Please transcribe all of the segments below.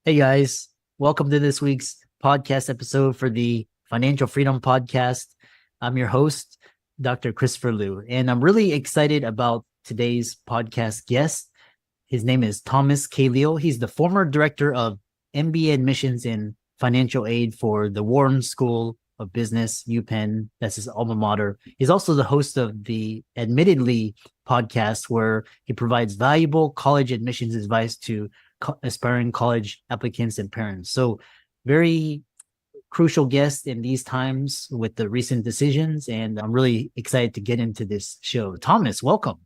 Hey guys, welcome to this week's podcast episode for the Financial Freedom Podcast. I'm your host, Dr. Christopher Liu, and I'm really excited about today's podcast guest. His name is Thomas Caleel. He's the former director of MBA admissions in financial aid for the Wharton School of Business, UPenn. That's his alma mater. He's also the host of the Admittedly podcast, where he provides valuable college admissions advice to aspiring college applicants and parents. So very crucial guest in these times with the recent decisions. And I'm really excited to get into this show. Thomas, welcome.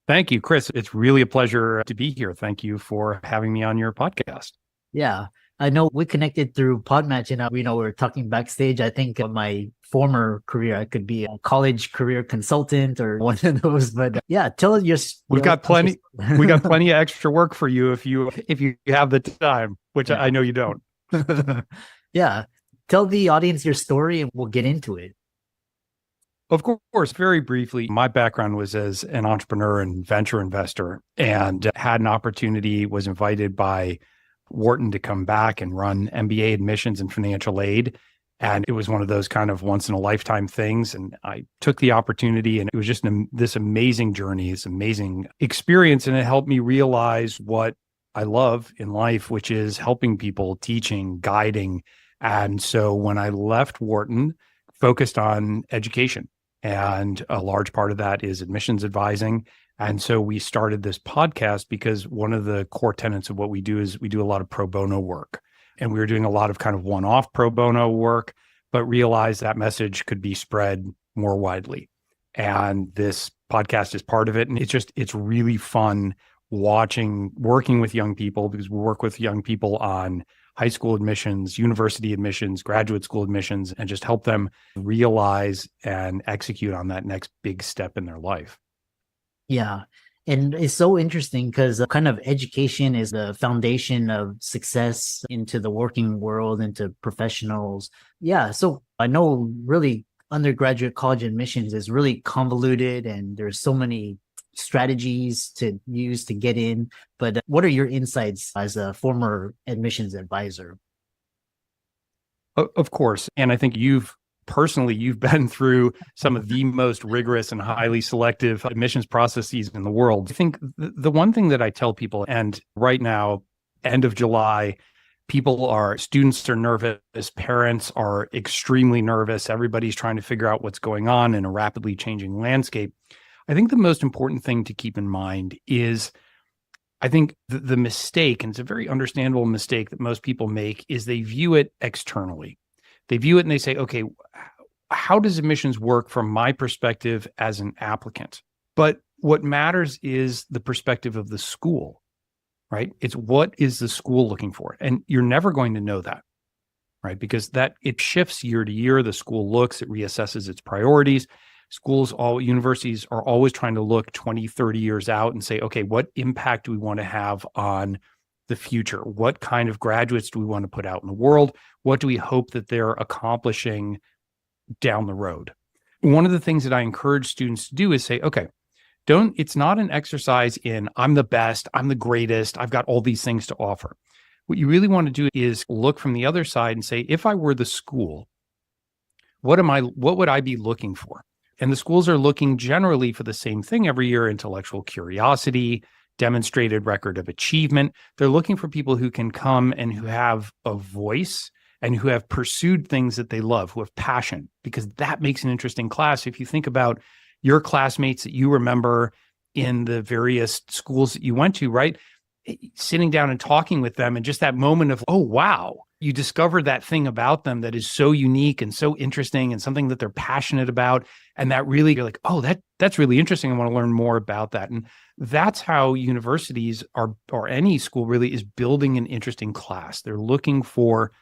Thank you, Chris. It's really a pleasure to be here. Thank you for having me on your podcast. Yeah, I know we connected through Podmatch, and we were talking backstage. I think my former career, I could be a college career consultant or one of those. But yeah, tell us your. We've got plenty. We got plenty of extra work for you if you have the time, which I know you don't. Yeah, tell the audience your story, and we'll get into it. Of course, very briefly, my background was as an entrepreneur and venture investor, and had an opportunity, was invited by Wharton to come back and run MBA admissions and financial aid. And it was one of those kind of once in a lifetime things. And I took the opportunity, and it was just this amazing journey, this amazing experience. And it helped me realize what I love in life, which is helping people, teaching, guiding. And so when I left Wharton, focused on education. And a large part of that is admissions advising. And so we started this podcast because one of the core tenets of what we do is we do a lot of pro bono work. And we were doing a lot of kind of one-off pro bono work, but realized that message could be spread more widely. And this podcast is part of it. And it's really fun working with young people, because we work with young people on high school admissions, university admissions, graduate school admissions, and just help them realize and execute on that next big step in their life. Yeah. And it's so interesting because kind of education is the foundation of success into the working world, into professionals. Yeah. So I know really undergraduate college admissions is really convoluted, and there's so many strategies to use to get in. But what are your insights as a former admissions advisor? Of course. And I think you've been through some of the most rigorous and highly selective admissions processes in the world. I think the one thing that I tell people, and right now, end of July, students are nervous, parents are extremely nervous. Everybody's trying to figure out what's going on in a rapidly changing landscape. I think the most important thing to keep in mind is, I think the mistake, and it's a very understandable mistake that most people make, is they view it externally. They view it and they say, okay, how does admissions work from my perspective as an applicant? But what matters is the perspective of the school, right? It's what is the school looking for? And you're never going to know that, right? Because it shifts year to year. The school looks, it reassesses its priorities. Universities are always trying to look 20, 30 years out and say, okay, what impact do we want to have on the future? What kind of graduates do we want to put out in the world? What do we hope that they're accomplishing down the road? One of the things that I encourage students to do is say, okay, it's not an exercise in I'm the best, I'm the greatest, I've got all these things to offer. What you really want to do is look from the other side and say, if I were the school, what would I be looking for? And the schools are looking generally for the same thing every year: intellectual curiosity, demonstrated record of achievement. They're looking for people who can come and who have a voice and who have pursued things that they love, who have passion, because that makes an interesting class. If you think about your classmates that you remember in the various schools that you went to, right? Sitting down and talking with them, and just that moment of, oh, wow, you discover that thing about them that is so unique and so interesting and something that they're passionate about. And that really, you're like, oh, that's really interesting. I want to learn more about that. And that's how universities or any school really is building an interesting class. They're looking for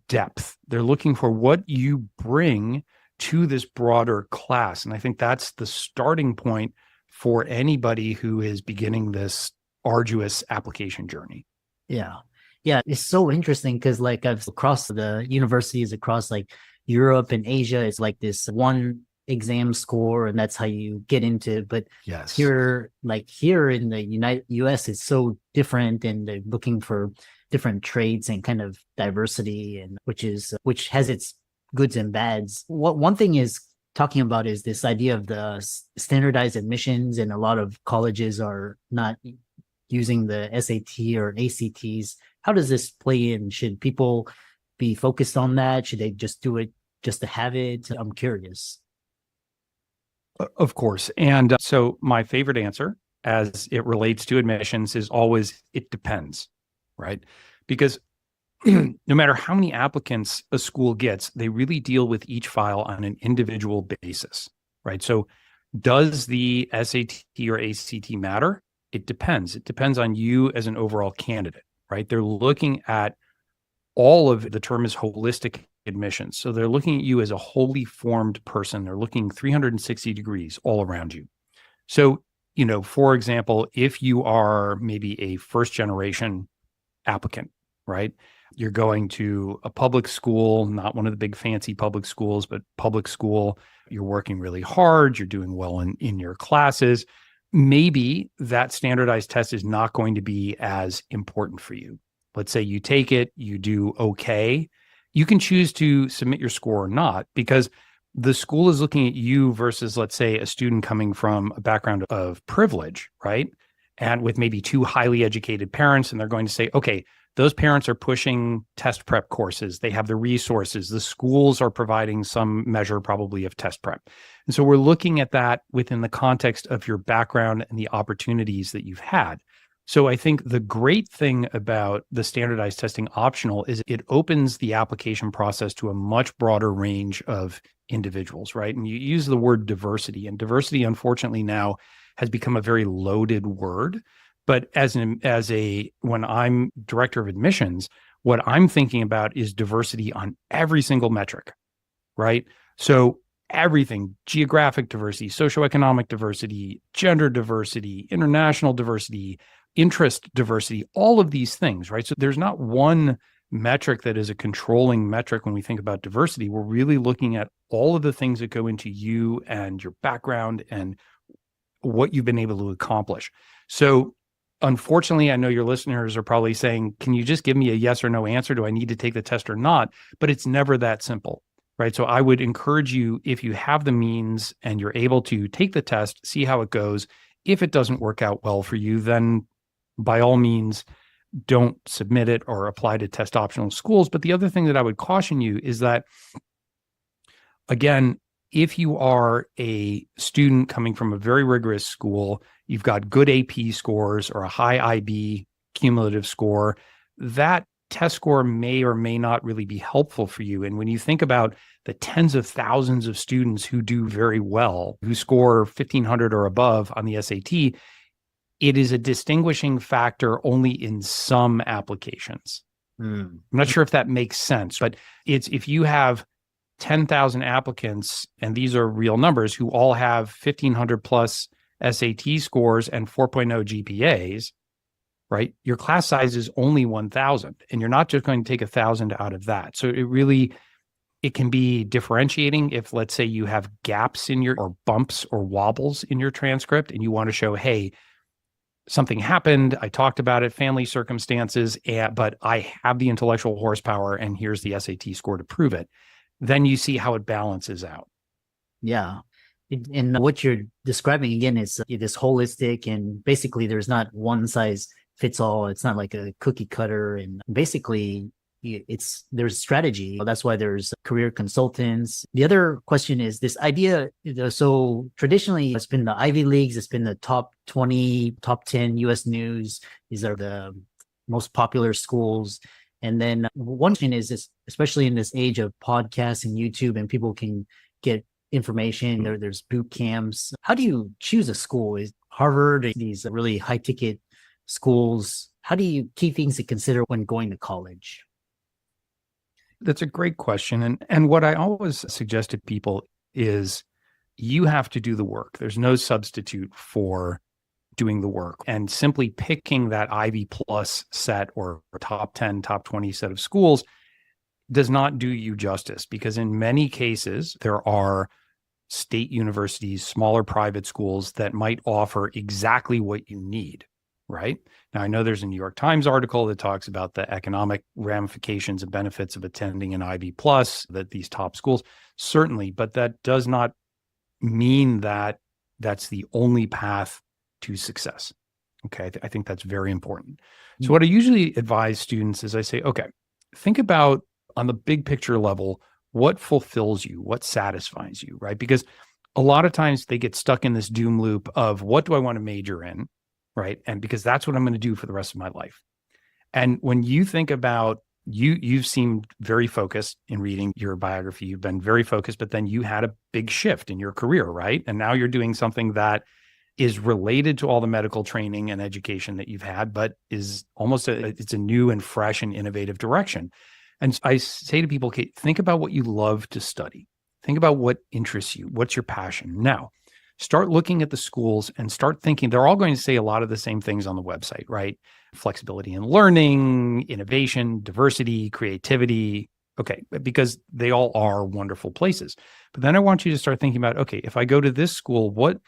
depth. They're looking for what you bring to this broader class. And I think that's the starting point for anybody who is beginning this arduous application journey. Yeah. Yeah. It's so interesting because like I've across the universities across like Europe and Asia, it's like this one exam score and that's how you get into it. But Yes. here in the US, it's so different, and they're looking for different traits and kind of diversity, and which has its goods and bads. What one thing is talking about is this idea of the standardized admissions, and a lot of colleges are not using the SAT or ACTs. How does this play in? Should people be focused on that? Should they just do it just to have it? I'm curious. Of course. And so my favorite answer as it relates to admissions is always, it depends, right? Because no matter how many applicants a school gets, they really deal with each file on an individual basis, right? So does the SAT or ACT matter? It depends. It depends on you as an overall candidate, right? They're looking at all of the term is holistic admissions. So they're looking at you as a wholly formed person. They're looking 360 degrees all around you. So, for example, if you are maybe a first generation applicant, right? You're going to a public school, not one of the big fancy public schools, but public school. You're working really hard. You're doing well in your classes. Maybe that standardized test is not going to be as important for you. Let's say you take it, you do okay. You can choose to submit your score or not, because the school is looking at you versus, let's say, a student coming from a background of privilege, right? And with maybe two highly educated parents, and they're going to say, okay, those parents are pushing test prep courses. They have the resources. The schools are providing some measure probably of test prep. And so we're looking at that within the context of your background and the opportunities that you've had. So I think the great thing about the standardized testing optional is it opens the application process to a much broader range of individuals, right? And you use the word diversity, and diversity, unfortunately, now has become a very loaded word. But when I'm director of admissions, what I'm thinking about is diversity on every single metric, right? So everything: geographic diversity, socioeconomic diversity, gender diversity, international diversity, interest diversity, all of these things, right? So there's not one metric that is a controlling metric when we think about diversity. We're really looking at all of the things that go into you and your background and what you've been able to accomplish. So unfortunately, I know your listeners are probably saying, can you just give me a yes or no answer? Do I need to take the test or not? But it's never that simple, right? So I would encourage you, if you have the means and you're able to take the test, see how it goes. If it doesn't work out well for you, then by all means, don't submit it or apply to test optional schools. But the other thing that I would caution you is that, again, if you are a student coming from a very rigorous school, you've got good AP scores or a high IB cumulative score, that test score may or may not really be helpful for you. And when you think about the tens of thousands of students who do very well, who score 1,500 or above on the SAT, it is a distinguishing factor only in some applications. I'm not sure if that makes sense, but it's if you have 10,000 applicants, and these are real numbers, who all have 1,500 plus SAT scores and 4.0 GPAs, right? Your class size is only 1,000, and you're not just going to take 1,000 out of that. So it can be differentiating if, let's say, you have gaps in or bumps or wobbles in your transcript, and you want to show, hey, something happened, I talked about it, family circumstances, but I have the intellectual horsepower, and here's the SAT score to prove it. Then you see how it balances out. Yeah. And what you're describing, again, is this holistic, and basically there's not one size fits all. It's not like a cookie cutter, and basically there's strategy. That's why there's career consultants. The other question is this idea. So traditionally, it's been the Ivy Leagues. It's been the top 20, top 10 US news. These are the most popular schools. And then one thing is this, especially in this age of podcasts and YouTube, and people can get information. There's boot camps. How do you choose a school? Is Harvard, these really high ticket schools? How do you key things to consider when going to college? That's a great question. And what I always suggest to people is you have to do the work. There's no substitute for doing the work, and simply picking that Ivy plus set or top 10, top 20 set of schools does not do you justice, because in many cases, there are state universities, smaller private schools that might offer exactly what you need, right? Now, I know there's a New York Times article that talks about the economic ramifications and benefits of attending an IB plus, that these top schools, certainly, but that does not mean that that's the only path to success. Okay, I think that's very important. So what I usually advise students is I say, okay, think about on the big picture level, what fulfills you, what satisfies you, right? Because a lot of times they get stuck in this doom loop of what do I want to major in, right? And because that's what I'm going to do for the rest of my life. And when you think about you've seemed very focused in reading your biography, you've been very focused, but then you had a big shift in your career, right? And now you're doing something that is related to all the medical training and education that you've had, but is almost it's a new and fresh and innovative direction. And I say to people, okay, think about what you love to study. Think about what interests you. What's your passion? Now, start looking at the schools and start thinking. They're all going to say a lot of the same things on the website, right? Flexibility in learning, innovation, diversity, creativity. Okay, because they all are wonderful places. But then I want you to start thinking about, okay, if I go to this school, what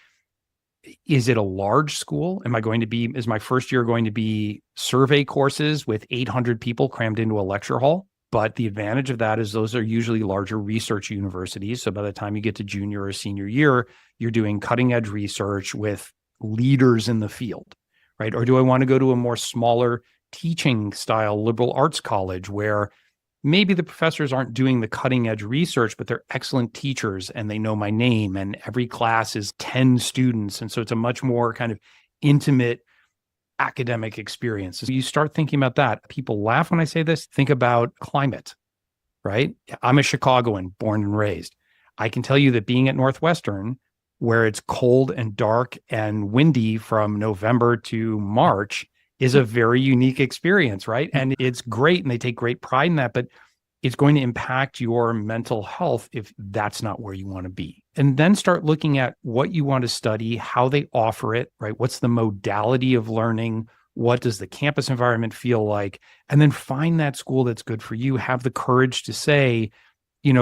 is it a large school? Is my first year going to be survey courses with 800 people crammed into a lecture hall? But the advantage of that is those are usually larger research universities. So by the time you get to junior or senior year, you're doing cutting edge research with leaders in the field, right? Or do I want to go to a more smaller teaching style liberal arts college where maybe the professors aren't doing the cutting edge research, but they're excellent teachers and they know my name and every class is 10 students. And so it's a much more kind of intimate academic experience. So you start thinking about that. People laugh when I say this. Think about climate, right? I'm a Chicagoan, born and raised. I can tell you that being at Northwestern, where it's cold and dark and windy from November to March, is a very unique experience, right? And it's great, and they take great pride in that, but it's going to impact your mental health if that's not where you want to be. And then start looking at what you want to study, how they offer it, right? What's the modality of learning? What does the campus environment feel like? And then find that school that's good for you. Have the courage to say,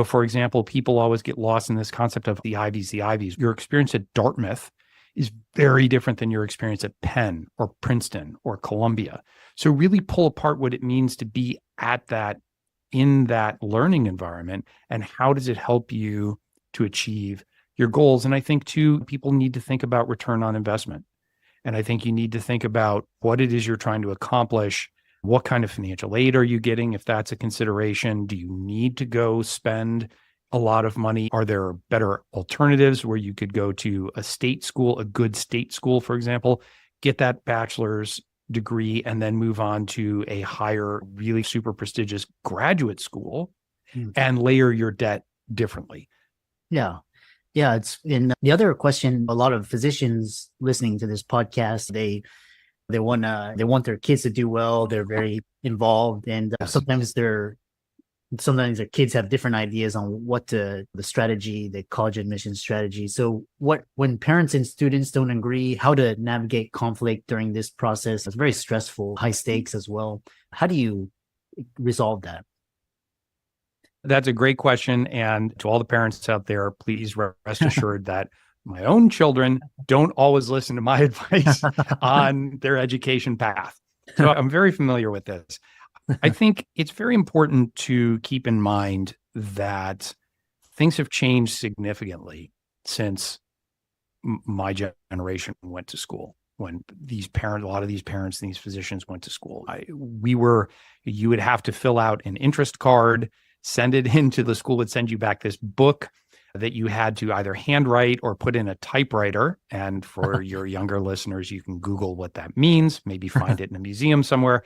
for example, people always get lost in this concept of the Ivies. Your experience at Dartmouth is very different than your experience at Penn or Princeton or Columbia. So really pull apart what it means to be in that learning environment and how does it help you to achieve your goals. And I think too, people need to think about return on investment. And I think you need to think about what it is you're trying to accomplish. What kind of financial aid are you getting? If that's a consideration, do you need to go spend a lot of money? Are there better alternatives where you could go to a state school, a good state school, for example, get that bachelor's degree and then move on to a higher, really super prestigious graduate school and layer your debt differently? Yeah. Yeah. It's in the other question, a lot of physicians listening to this podcast, they want their kids to do well. They're very involved. And sometimes their kids have different ideas on the strategy, the college admission strategy. So when parents and students don't agree, how to navigate conflict during this process? It's very stressful, high stakes as well. How do you resolve that? That's a great question. And to all the parents out there, please rest assured that my own children don't always listen to my advice on their education path. So I'm very familiar with this. I think it's very important to keep in mind that things have changed significantly since my generation went to school. When a lot of these parents and these physicians went to school, you would have to fill out an interest card, send it into the school, would send you back this book that you had to either handwrite or put in a typewriter. And for your younger listeners, you can Google what that means, maybe find it in a museum somewhere.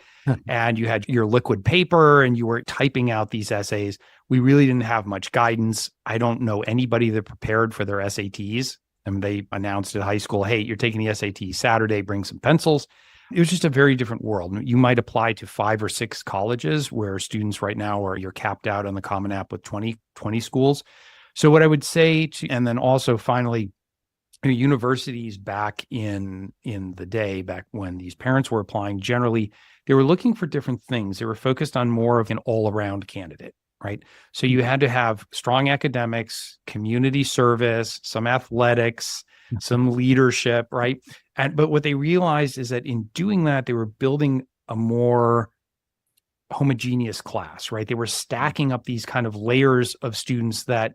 And you had your liquid paper and you were typing out these essays. We really didn't have much guidance. I don't know anybody that prepared for their SATs. And they announced at high school, hey, you're taking the SAT Saturday, bring some pencils. It was just a very different world. You might apply to 5 or 6 colleges where students right now you're capped out on the Common App with 20 schools. So what I would say and then also finally, universities back in the day, back when these parents were applying, generally, they were looking for different things. They were focused on more of an all-around candidate, right? So you had to have strong academics, community service, some athletics, some leadership, right? But what they realized is that in doing that, they were building a more homogeneous class, right? They were stacking up these kind of layers of students that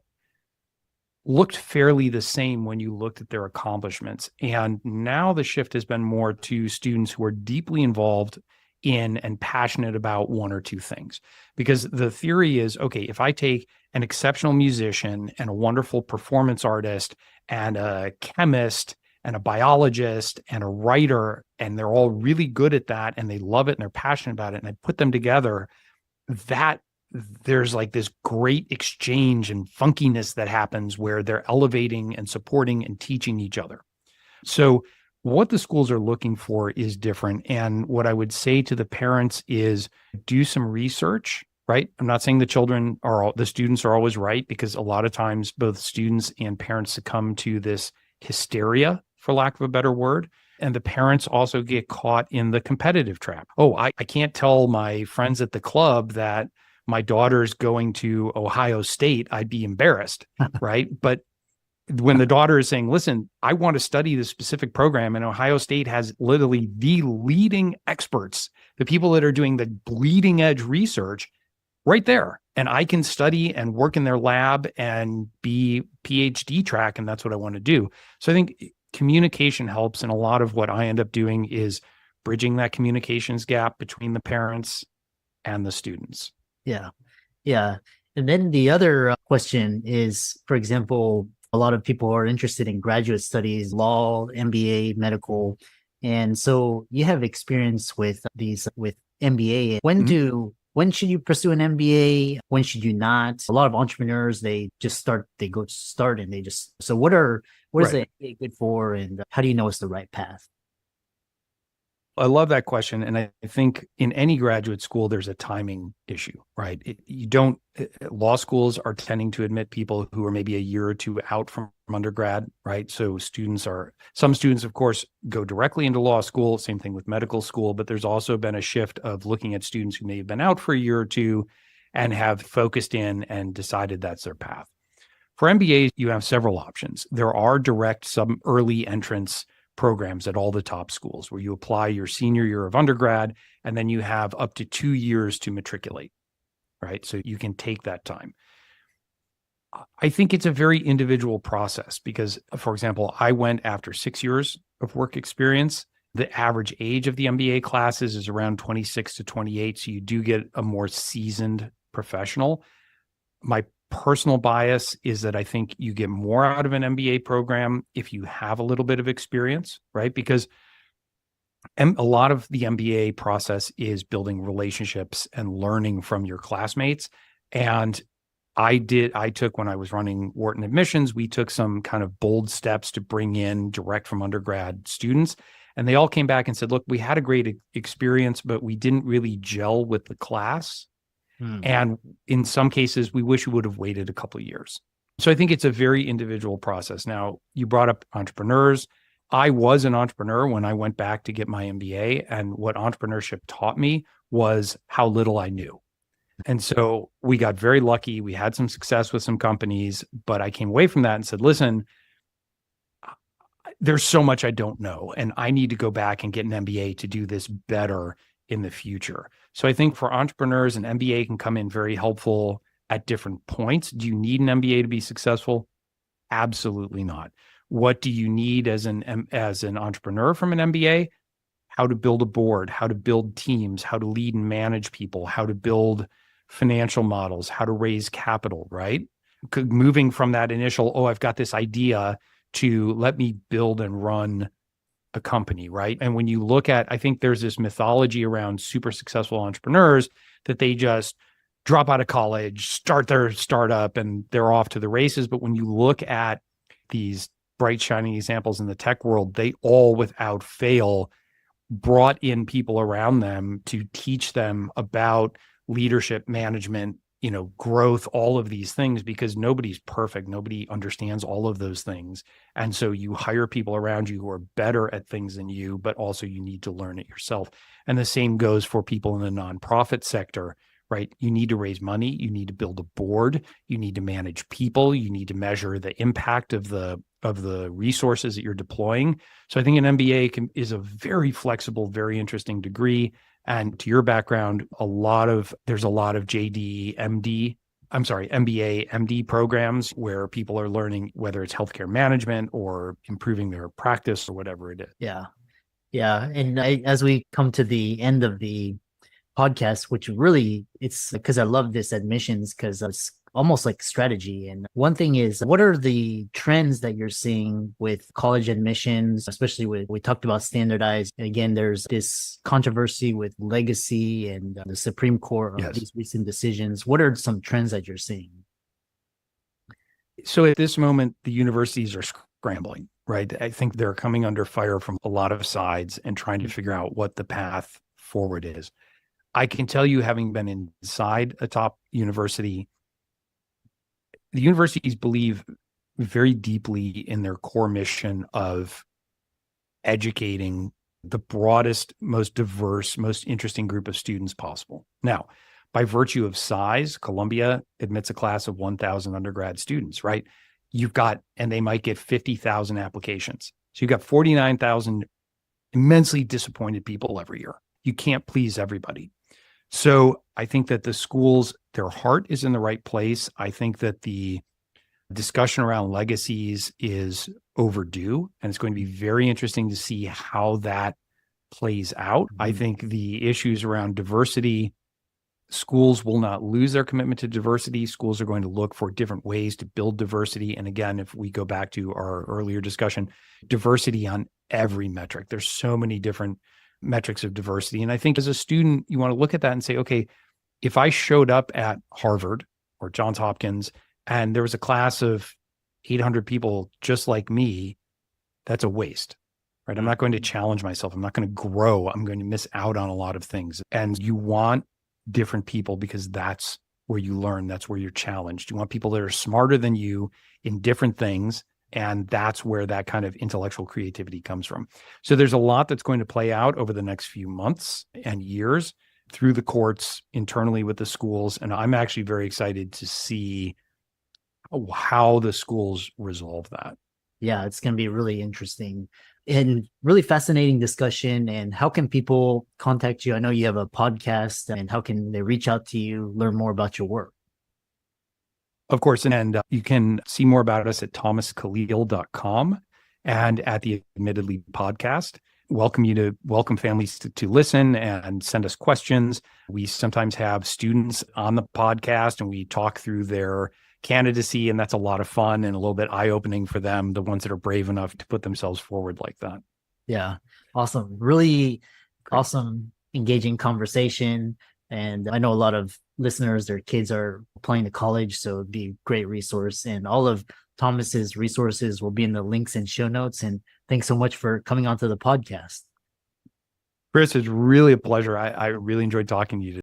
looked fairly the same when you looked at their accomplishments. And now the shift has been more to students who are deeply involved in and passionate about one or two things. Because the theory is, okay, if I take an exceptional musician and a wonderful performance artist and a chemist and a biologist and a writer, and they're all really good at that and they love it and they're passionate about it, and I put them together, that there's like this great exchange and funkiness that happens where they're elevating and supporting and teaching each other. So what the schools are looking for is different. And what I would say to the parents is do some research, right? I'm not saying the students are always right, because a lot of times both students and parents succumb to this hysteria, for lack of a better word. And the parents also get caught in the competitive trap. Oh, I can't tell my friends at the club that my daughter's going to Ohio State. I'd be embarrassed, right? But when the daughter is saying, listen, I want to study this specific program, and Ohio State has literally the leading experts, the people that are doing the bleeding edge research right there. And I can study and work in their lab and be PhD track. And that's what I want to do. So I think communication helps. And a lot of what I end up doing is bridging that communications gap between the parents and the students. Yeah. Yeah. And then the other question is, for example, a lot of people are interested in graduate studies, law, MBA, medical. And so you have experience with MBA. When should you pursue an MBA? When should you not? A lot of entrepreneurs, they go start and so what is the MBA good for, and how do you know it's the right path? I love that question. And I think in any graduate school, there's a timing issue, right? Law schools are tending to admit people who are maybe a year or two out from undergrad, right? So some students, of course, go directly into law school, same thing with medical school, but there's also been a shift of looking at students who may have been out for a year or two and have focused in and decided that's their path. For MBAs, you have several options. There are some early entrance programs at all the top schools where you apply your senior year of undergrad, and then you have up to 2 years to matriculate, right? So you can take that time. I think it's a very individual process because, for example, I went after 6 years of work experience. The average age of the MBA classes is around 26 to 28. So you do get a more seasoned professional. My personal bias is that I think you get more out of an MBA program if you have a little bit of experience, right? Because a lot of the MBA process is building relationships and learning from your classmates. And I took, when I was running Wharton admissions, we took some kind of bold steps to bring in direct from undergrad students. And they all came back and said, look, we had a great experience, but we didn't really gel with the class. And in some cases, we wish we would have waited a couple of years. So I think it's a very individual process. Now, you brought up entrepreneurs. I was an entrepreneur when I went back to get my MBA. And what entrepreneurship taught me was how little I knew. And so we got very lucky. We had some success with some companies, but I came away from that and said, listen, there's so much I don't know, and I need to go back and get an MBA to do this better in the future. So I think for entrepreneurs, an MBA can come in very helpful at different points. Do you need an MBA to be successful? Absolutely not. What do you need as an entrepreneur from an MBA? How to build a board, how to build teams, how to lead and manage people, how to build financial models, how to raise capital, right? Moving from that initial, I've got this idea, to let me build and run a company, right? And when you look at, I think there's this mythology around super successful entrepreneurs that they just drop out of college, start their startup, and they're off to the races. But when you look at these bright, shining examples in the tech world, they all, without fail, brought in people around them to teach them about leadership, management, growth, all of these things, because nobody's perfect. Nobody understands all of those things. And so you hire people around you who are better at things than you, but also you need to learn it yourself. And the same goes for people in the nonprofit sector, right? You need to raise money. You need to build a board. You need to manage people. You need to measure the impact of the resources that you're deploying. So I think an MBA is a very flexible, very interesting degree. And to your background, there's a lot of MBA, MD programs where people are learning whether it's healthcare management or improving their practice or whatever it is. Yeah. Yeah. And as we come to the end of the podcast, which really it's because I love this admissions because it's almost like strategy. And one thing is, what are the trends that you're seeing with college admissions, especially we talked about standardized. And again, there's this controversy with legacy and the Supreme Court of these recent decisions. What are some trends that you're seeing? So at this moment, the universities are scrambling, right? I think they're coming under fire from a lot of sides and trying to figure out what the path forward is. I can tell you, having been inside a top university, the universities believe very deeply in their core mission of educating the broadest, most diverse, most interesting group of students possible. Now, by virtue of size, Columbia admits a class of 1,000 undergrad students, right? And they might get 50,000 applications. So you've got 49,000 immensely disappointed people every year. You can't please everybody. So I think that the schools, their heart is in the right place. I think that the discussion around legacies is overdue, and it's going to be very interesting to see how that plays out. I think the issues around diversity, schools will not lose their commitment to diversity. Schools are going to look for different ways to build diversity. And again, if we go back to our earlier discussion, diversity on every metric. There's so many different metrics of diversity. And I think as a student, you want to look at that and say, okay, if I showed up at Harvard or Johns Hopkins and there was a class of 800 people just like me, that's a waste, right? I'm not going to challenge myself. I'm not going to grow. I'm going to miss out on a lot of things. And you want different people because that's where you learn. That's where you're challenged. You want people that are smarter than you in different things. And that's where that kind of intellectual creativity comes from. So there's a lot that's going to play out over the next few months and years through the courts, internally with the schools. And I'm actually very excited to see how the schools resolve that. Yeah, it's going to be really interesting and really fascinating discussion. And how can people contact you? I know you have a podcast, and how can they reach out to you, learn more about your work? Of course, and you can see more about us at thomascaleel.com and at the Admittedly podcast. Welcome families to listen and send us questions. We sometimes have students on the podcast and we talk through their candidacy, and that's a lot of fun and a little bit eye-opening for them, the ones that are brave enough to put themselves forward like that. Yeah, awesome. Really awesome, engaging conversation. And I know a lot of listeners, their kids are applying to college, so it'd be a great resource. And all of Thomas's resources will be in the links and show notes. And thanks so much for coming onto the podcast. Chris, it's really a pleasure. I really enjoyed talking to you today.